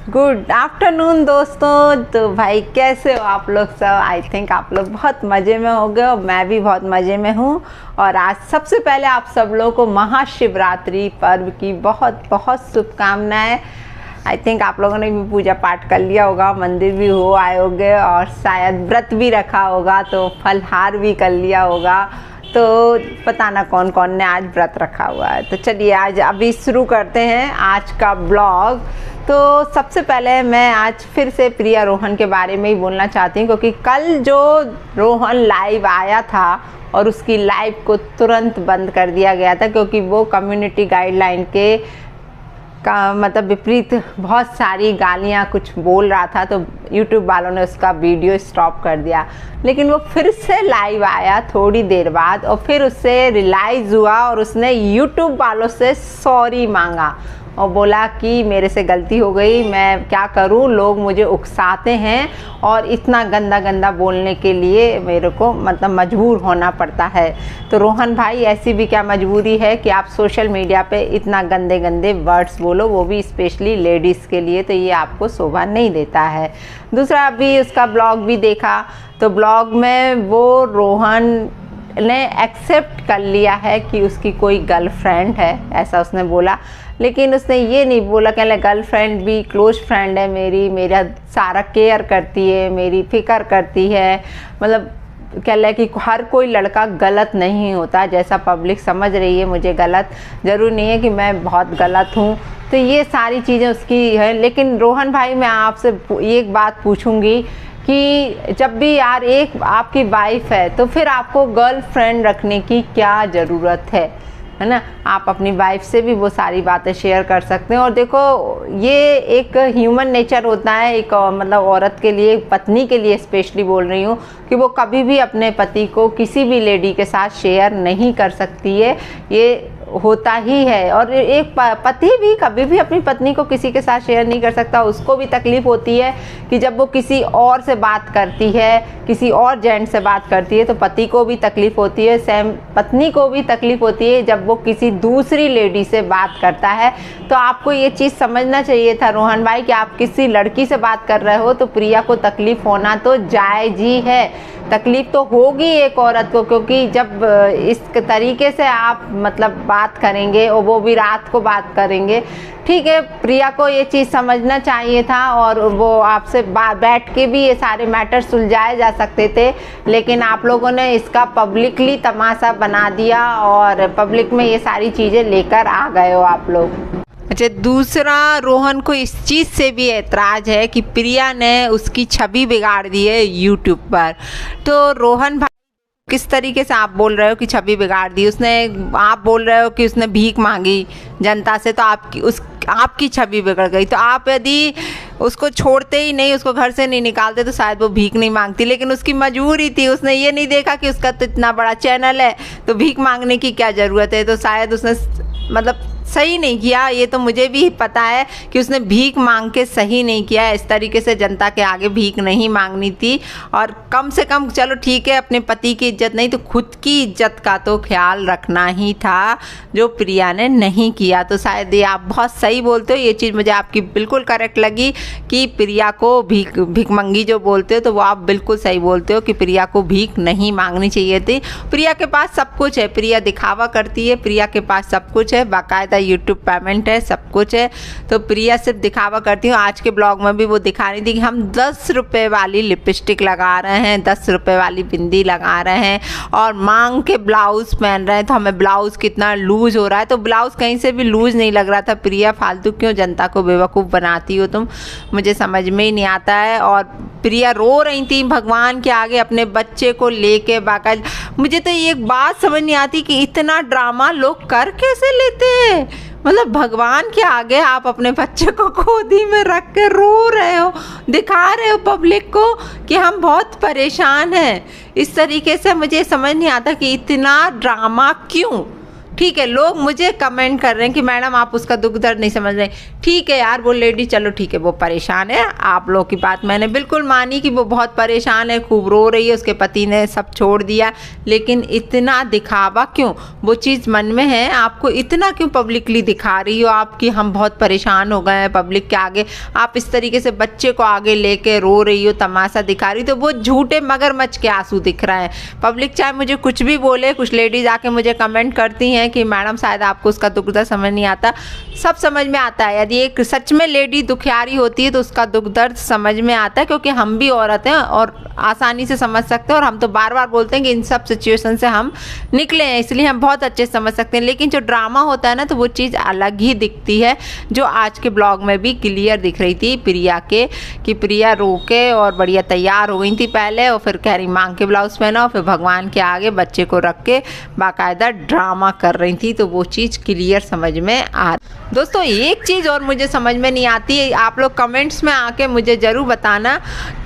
Good afternoon दोस्तों। तो भाई कैसे हो आप लोग सब? आई थिंक आप लोग बहुत मज़े में हो गए और मैं भी बहुत मज़े में हूँ। और आज सबसे पहले आप सब लोगों को महाशिवरात्रि पर्व की बहुत बहुत शुभकामनाएं। आई थिंक आप लोगों ने भी पूजा पाठ कर लिया होगा, मंदिर भी हो आए होंगे और शायद व्रत भी रखा होगा, तो फलहार भी कर लिया होगा। तो पता ना कौन कौन ने आज व्रत रखा हुआ है। तो चलिए आज अभी शुरू करते हैं आज का ब्लॉग। तो सबसे पहले मैं आज फिर से प्रिया रोहन के बारे में ही बोलना चाहती हूँ, क्योंकि कल जो रोहन लाइव आया था और उसकी लाइव को तुरंत बंद कर दिया गया था, क्योंकि वो कम्युनिटी गाइडलाइन के का मतलब विपरीत बहुत सारी गालियाँ कुछ बोल रहा था। तो यूट्यूब वालों ने उसका वीडियो स्टॉप कर दिया। लेकिन वो फिर से लाइव आया थोड़ी देर बाद और फिर उससे रियलाइज़ हुआ और उसने यूट्यूब वालों से सॉरी मांगा और बोला कि मेरे से गलती हो गई, मैं क्या करूं, लोग मुझे उकसाते हैं और इतना गंदा गंदा बोलने के लिए मेरे को मतलब मजबूर होना पड़ता है। तो रोहन भाई, ऐसी भी क्या मजबूरी है कि आप सोशल मीडिया पे इतना गंदे गंदे वर्ड्स बोलो, वो भी स्पेशली लेडीज़ के लिए? तो ये आपको शोभा नहीं देता है। दूसरा, अभी उसका ब्लॉग भी देखा तो ब्लॉग में वो रोहन ने एक्सेप्ट कर लिया है कि उसकी कोई गर्लफ्रेंड है, ऐसा उसने बोला। लेकिन उसने ये नहीं बोला कि गर्लफ्रेंड भी क्लोज फ्रेंड है मेरा सारा केयर करती है, मेरी फिक्र करती है। मतलब कह ले कि हर कोई लड़का गलत नहीं होता, जैसा पब्लिक समझ रही है मुझे गलत, ज़रूर नहीं है कि मैं बहुत गलत हूँ। तो ये सारी चीज़ें उसकी है। लेकिन रोहन भाई, मैं आपसे एक बात पूछूंगी कि जब भी यार एक आपकी वाइफ है तो फिर आपको गर्लफ्रेंड रखने की क्या ज़रूरत है ना? आप अपनी वाइफ से भी वो सारी बातें शेयर कर सकते हैं। और देखो, ये एक ह्यूमन नेचर होता है, एक मतलब औरत के लिए, पत्नी के लिए स्पेशली बोल रही हूँ, कि वो कभी भी अपने पति को किसी भी लेडी के साथ शेयर नहीं कर सकती है। ये होता ही है। और एक पति भी कभी भी अपनी पत्नी को किसी के साथ शेयर नहीं कर सकता। उसको भी तकलीफ़ होती है कि जब वो किसी और से बात करती है, किसी और जेंट से बात करती है, तो पति को भी तकलीफ़ होती है। सेम पत्नी को भी तकलीफ़ होती है जब वो किसी दूसरी लेडी से बात करता है। तो आपको ये चीज़ समझना चाहिए था रोहन भाई कि आप किसी लड़की से बात कर रहे हो तो प्रिया को तकलीफ़ होना तो जायज़ ही है। तकलीफ़ तो होगी एक औरत को, क्योंकि जब इस तरीके से आप मतलब बात करेंगे और वो भी रात को बात करेंगे, ठीक है, प्रिया को ये चीज़ समझना चाहिए था और वो आपसे बैठ के भी ये सारे मैटर सुलझाए जा सकते थे। लेकिन आप लोगों ने इसका पब्लिकली तमाशा बना दिया और पब्लिक में ये सारी चीज़ें लेकर आ गए हो आप लोग। अच्छा, दूसरा, रोहन को इस चीज़ से भी ऐतराज़ है कि प्रिया ने उसकी छवि बिगाड़ दी है यूट्यूब पर। तो रोहन भाई, किस तरीके से आप बोल रहे हो कि छवि बिगाड़ दी उसने? आप बोल रहे हो कि उसने भीख मांगी जनता से, तो आपकी छवि बिगड़ गई। तो आप यदि उसको छोड़ते ही नहीं, उसको घर से नहीं निकालते, तो शायद वो भीख नहीं मांगती। लेकिन उसकी मजबूरी थी, उसने ये नहीं देखा कि उसका तो इतना बड़ा चैनल है, तो भीख मांगने की क्या ज़रूरत है। तो शायद उसने मतलब सही नहीं किया। ये तो मुझे भी पता है कि उसने भीख मांग के सही नहीं किया। इस तरीके से जनता के आगे भीख नहीं मांगनी थी। और कम से कम, चलो ठीक है, अपने पति की इज्जत नहीं तो खुद की इज्जत का तो ख्याल रखना ही था, जो प्रिया ने नहीं किया। तो शायद ये आप बहुत सही बोलते हो, ये चीज़ मुझे आपकी बिल्कुल करेक्ट लगी कि प्रिया को भिखमंगी जो बोलते हो, तो वो आप बिल्कुल सही बोलते हो कि प्रिया को भीख नहीं मांगनी चाहिए थी। प्रिया के पास सब कुछ है, प्रिया दिखावा करती है, प्रिया के पास सब कुछ है, बाकायदा यूट्यूब पेमेंट है, सब कुछ है। तो प्रिया सिर्फ दिखावा करती हूँ। आज के ब्लॉग में भी वो दिखा रही थी कि हम 10 रुपये वाली लिपस्टिक लगा रहे हैं, 10 रुपये वाली बिंदी लगा रहे हैं और मांग के ब्लाउज़ पहन रहे हैं। तो हमें ब्लाउज़ कितना लूज़ हो रहा है, तो ब्लाउज़ कहीं से भी लूज़ नहीं लग रहा था। प्रिया, फालतू क्यों जनता को बेवकूफ़ बनाती हो तुम? मुझे समझ में ही नहीं आता है। और प्रिया रो रही थी भगवान के आगे अपने बच्चे को लेके बाकायदा। मुझे तो एक बात समझ नहीं आती कि इतना ड्रामा लोग कर कैसे लेते हैं। मतलब भगवान के आगे आप अपने बच्चे को गोदी में रख के रो रहे हो, दिखा रहे हो पब्लिक को कि हम बहुत परेशान हैं। इस तरीके से मुझे समझ नहीं आता कि इतना ड्रामा क्यों। ठीक है, लोग मुझे कमेंट कर रहे हैं कि मैडम आप उसका दुख दर्द नहीं समझ रहे। ठीक है यार वो लेडी, चलो ठीक है वो परेशान है, आप लोगों की बात मैंने बिल्कुल मानी कि वो बहुत परेशान है, खूब रो रही है, उसके पति ने सब छोड़ दिया, लेकिन इतना दिखावा क्यों? वो चीज़ मन में है, आपको इतना क्यों पब्लिकली दिखा रही हो आप कि हम बहुत परेशान हो गए हैं पब्लिक के आगे? आप इस तरीके से बच्चे को आगे लेके रो रही हो, तमाशा दिखा रही हो, तो वो झूठे मगरमच्छ के आंसू दिख रहे हैं। पब्लिक चाहे मुझे कुछ भी बोले, कुछ लेडीज आके मुझे कमेंट करती हैं कि मैडम शायद आपको उसका दुख दर्द समझ नहीं आता, सब समझ में आता है। यदि एक सच में लेडी दुखियारी होती है तो उसका दुख दर्द समझ में आता है, क्योंकि हम भी औरत हैं और आसानी से समझ सकते हैं, और हम तो बार बार बोलते हैं कि इन सब सिचुएशन से हम निकले हैं, इसलिए हम बहुत अच्छे से समझ सकते हैं। लेकिन जो ड्रामा होता है ना, तो वो चीज़ अलग ही दिखती है, जो आज के ब्लॉग में भी क्लियर दिख रही थी प्रिया के, कि प्रिया रो के और बढ़िया तैयार हो गई थी पहले, और फिर कह रही मांग के ब्लाउज पहना, और फिर भगवान के आगे बच्चे को रख के बाकायदा ड्रामा कर रही थी, तो वो चीज़ क्लियर समझ में आ। दोस्तों एक चीज़ और मुझे समझ में नहीं आती है, आप लोग कमेंट्स में आके मुझे ज़रूर बताना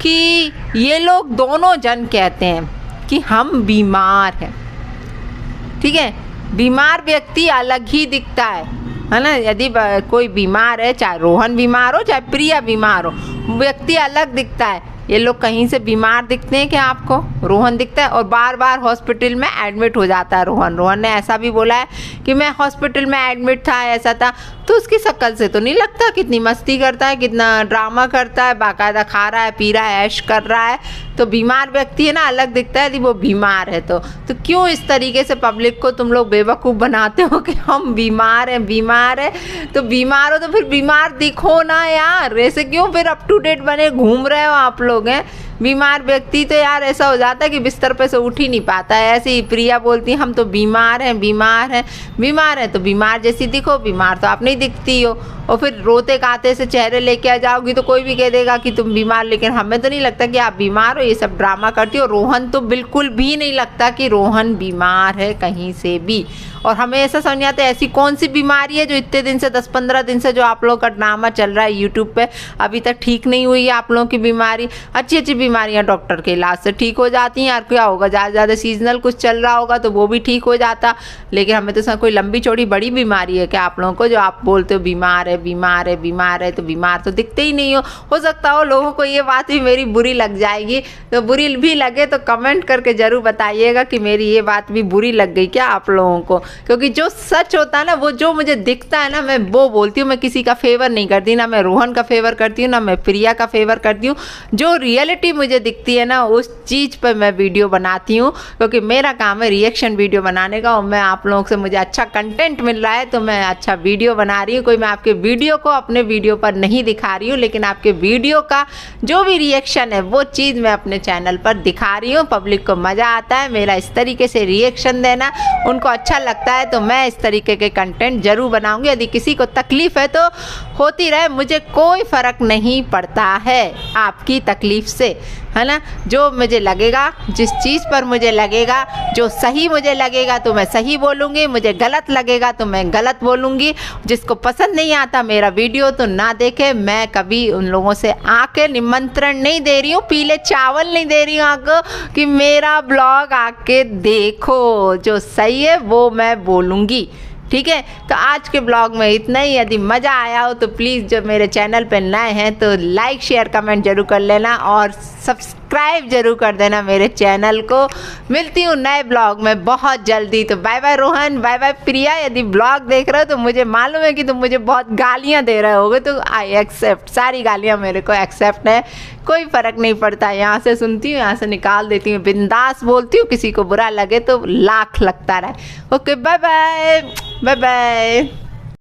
कि ये लोग दोनों जन कहते हैं कि हम बीमार हैं, ठीक है, बीमार व्यक्ति अलग ही दिखता है ना। यदि कोई बीमार है, चाहे रोहन बीमार हो चाहे प्रिया बीमार हो, व्यक्ति अलग दिखता है। ये लोग कहीं से बीमार दिखते हैं क्या आपको? रोहन दिखता है और बार बार हॉस्पिटल में एडमिट हो जाता है रोहन ने ऐसा भी बोला है कि मैं हॉस्पिटल में एडमिट था, ऐसा था। तो उसकी शक्ल से तो नहीं लगता कितनी मस्ती करता है, कितना ड्रामा करता है, बाकायदा खा रहा है, पी रहा है, ऐश कर रहा है। तो बीमार व्यक्ति है ना, अलग दिखता है यदि वो बीमार है तो क्यों इस तरीके से पब्लिक को तुम लोग बेवकूफ़ बनाते हो कि हम बीमार हैं? बीमार है तो बीमार हो तो फिर बीमार दिखो ना यार, ऐसे क्यों फिर अप टू डेट बने घूम रहे हो आप लोग हैं? बीमार व्यक्ति तो यार ऐसा हो जाता है कि बिस्तर पे से उठ ही नहीं पाता है। ऐसे ही प्रिया बोलती है हम तो बीमार हैं, बीमार हैं, बीमार हैं तो बीमार जैसी दिखो, बीमार तो आप नहीं दिखती हो। और फिर रोते गाते से चेहरे लेके आ जाओगी तो कोई भी कह देगा कि तुम बीमार, लेकिन हमें तो नहीं लगता कि आप बीमार हो, ये सब ड्रामा करती हो। रोहन तो बिल्कुल भी नहीं लगता कि रोहन बीमार है कहीं से भी, और हमें ऐसा समझ नहीं आता ऐसी कौन सी बीमारी है जो इतने दिन से 10-15 दिन से जो आप लोगों का ड्रामा चल रहा है यूट्यूब पे, अभी तक ठीक नहीं हुई है आप लोगों की बीमारी। अच्छी अच्छी बीमारियां डॉक्टर के इलाज से ठीक हो जाती हैं, यार क्या होगा, ज़्यादा ज़्यादा सीजनल कुछ चल रहा होगा तो वो भी ठीक हो जाता। लेकिन हमें तो कोई लंबी चौड़ी बड़ी बीमारी है क्या आप लोगों को, जो आप बोलते हो बीमार है, बीमार है, बीमार है, तो बीमार तो दिखते ही नहीं हो सकता हो लोगों को ये बात भी मेरी बुरी लग जाएगी, तो बुरी भी लगे तो कमेंट करके ज़रूर बताइएगा कि मेरी ये बात भी बुरी लग गई क्या आप लोगों को। क्योंकि जो सच होता है ना, वो जो मुझे दिखता है ना, मैं वो बोलती हूँ। मैं किसी का फेवर नहीं करती, ना मैं रोहन का फेवर करती हूँ, ना मैं प्रिया का फेवर करती हूँ। जो रियलिटी मुझे दिखती है ना, उस चीज़ पर मैं वीडियो बनाती हूँ, क्योंकि मेरा काम है रिएक्शन वीडियो बनाने का, और मैं आप लोगों से मुझे अच्छा कंटेंट मिल रहा है तो मैं अच्छा वीडियो बना रही हूँ। कोई मैं आपके वीडियो को अपने वीडियो पर नहीं दिखा रही हूँ, लेकिन आपके वीडियो का जो भी रिएक्शन है वो चीज़ मैं अपने चैनल पर दिखा रही हूँ। पब्लिक को मज़ा आता है मेरा इस तरीके से रिएक्शन देना, उनको अच्छा लगता है तो मैं इस तरीके के कंटेंट जरूर बनाऊंगी। यदि किसी को तकलीफ है तो होती रहे, मुझे कोई फ़र्क नहीं पड़ता है आपकी तकलीफ़ से, है ना। जो मुझे लगेगा, जिस चीज़ पर मुझे लगेगा, जो सही मुझे लगेगा तो मैं सही बोलूँगी, मुझे गलत लगेगा तो मैं गलत बोलूँगी। जिसको पसंद नहीं आता मेरा वीडियो तो ना देखे। मैं कभी उन लोगों से आके निमंत्रण नहीं दे रही हूँ, पीले चावल नहीं दे रही हूँ आपको कि मेरा ब्लॉग आके देखो, जो सही है वो मैं बोलूँगी, ठीक है। तो आज के ब्लॉग में इतना ही। यदि मज़ा आया हो तो प्लीज़ जो मेरे चैनल पे नए हैं तो लाइक शेयर कमेंट जरूर कर लेना, और सब्सक्राइब जरूर कर देना मेरे चैनल को। मिलती हूँ नए ब्लॉग में बहुत जल्दी। तो bye bye Rohan, bye bye Priya. यदि ब्लॉग देख रहे हो तो मुझे मालूम है कि तुम मुझे बहुत गालियाँ दे रहे होगे, तो आई एक्सेप्ट, सारी गालियाँ मेरे को एक्सेप्ट है, कोई फ़र्क नहीं पड़ता। यहाँ से सुनती हूँ, यहाँ से निकाल देती हूँ, बिंदास बोलती हूँ। किसी को बुरा लगे तो लाख लगता रहे। Okay bye bye, bye bye.